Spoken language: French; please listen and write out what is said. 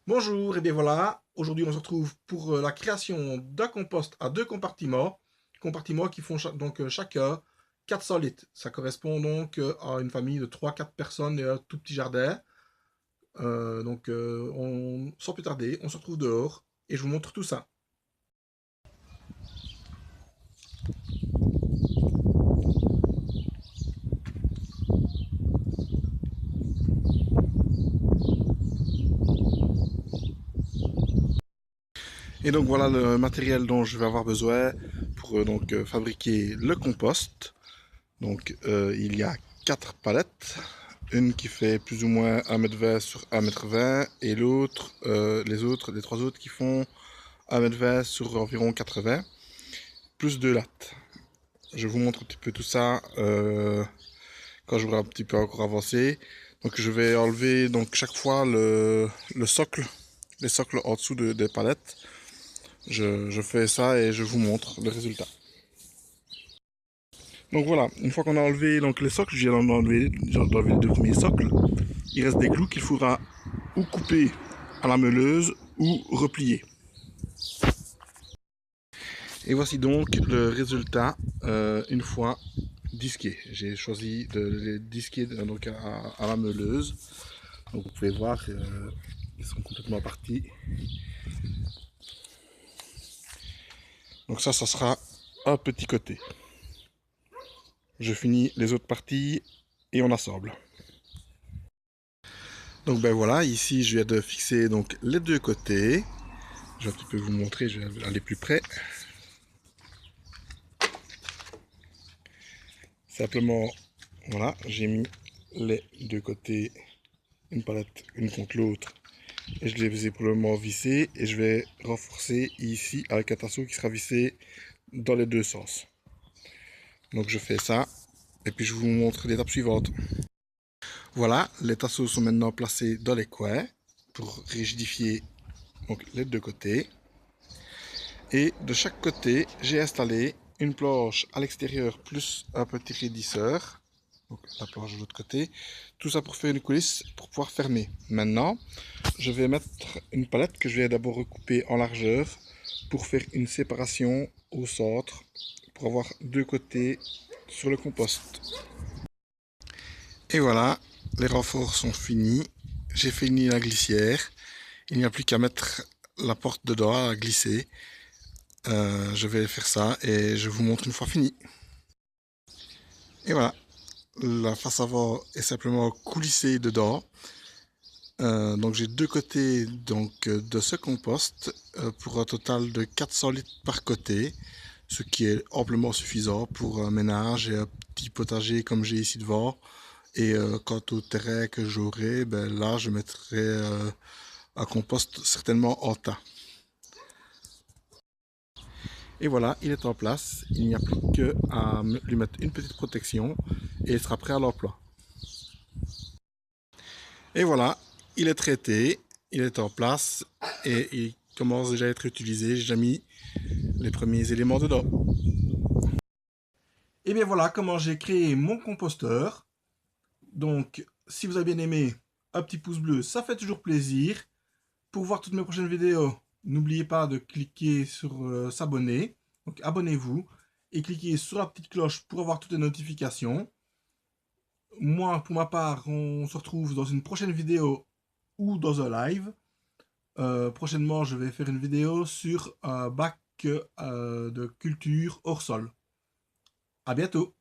Bonjour, et bien voilà, aujourd'hui on se retrouve pour la création d'un compost à deux compartiments qui font chacun 400 litres. Ça correspond donc à une famille de trois quatre personnes et un tout petit jardin. Sans plus tarder, on se retrouve dehors et je vous montre tout ça. Et donc voilà le matériel dont je vais avoir besoin pour fabriquer le compost. Il y a quatre palettes, une qui fait plus ou moins 1,20 m sur 1,20 m et les trois autres qui font 1,20 m sur environ 80, plus deux lattes. Je vous montre un petit peu tout ça quand j'aurai un petit peu encore avancé. Donc je vais enlever donc chaque fois le socle, les socles en dessous des palettes. Je fais ça et je vous montre le résultat. Donc voilà, une fois qu'on a enlevé donc, les socles, j'ai enlevé les deux premiers socles. Il reste des clous qu'il faudra ou couper à la meuleuse ou replier. Et voici donc le résultat une fois disqué. J'ai choisi de les disquer donc à la meuleuse. Donc vous pouvez voir, ils sont complètement partis. Donc ça sera un petit côté. Je finis les autres parties et on assemble. Donc ben voilà, ici je viens de fixer donc les deux côtés. Je vais un petit peu vous montrer, je vais aller plus près. Simplement, voilà, j'ai mis les deux côtés, une palette une contre l'autre. Et je les ai pour le moment vissés et je vais renforcer ici avec un tasseau qui sera vissé dans les deux sens. Donc je fais ça et puis je vous montre l'étape suivante. Voilà, les tasseaux sont maintenant placés dans les coins pour rigidifier donc, les deux côtés. Et de chaque côté, j'ai installé une planche à l'extérieur plus un petit raidisseur. Donc la planche de l'autre côté. Tout ça pour faire une coulisse pour pouvoir fermer. Maintenant, je vais mettre une palette que je vais d'abord recouper en largeur pour faire une séparation au centre pour avoir deux côtés sur le compost. Et voilà, les renforts sont finis. J'ai fini la glissière. Il n'y a plus qu'à mettre la porte dedans à glisser. Je vais faire ça et je vous montre une fois fini. Et voilà, la face avant est simplement coulissée dedans. Donc j'ai deux côtés de ce compost pour un total de 400 litres par côté, ce qui est amplement suffisant pour un ménage et un petit potager comme j'ai ici devant. Et quant au terrain que j'aurai, ben là je mettrai un compost certainement en tas. Et voilà, il est en place. Il n'y a plus qu'à lui mettre une petite protection et il sera prêt à l'emploi. Et voilà, il est traité, il est en place et il commence déjà à être utilisé. J'ai déjà mis les premiers éléments dedans. Et bien voilà comment j'ai créé mon composteur. Donc, si vous avez bien aimé, un petit pouce bleu, ça fait toujours plaisir. Pour voir toutes mes prochaines vidéos, n'oubliez pas de cliquer sur s'abonner. Donc abonnez-vous et cliquez sur la petite cloche pour avoir toutes les notifications. Moi, pour ma part, on se retrouve dans une prochaine vidéo ou dans un live. Prochainement, je vais faire une vidéo sur un bac de culture hors sol. À bientôt!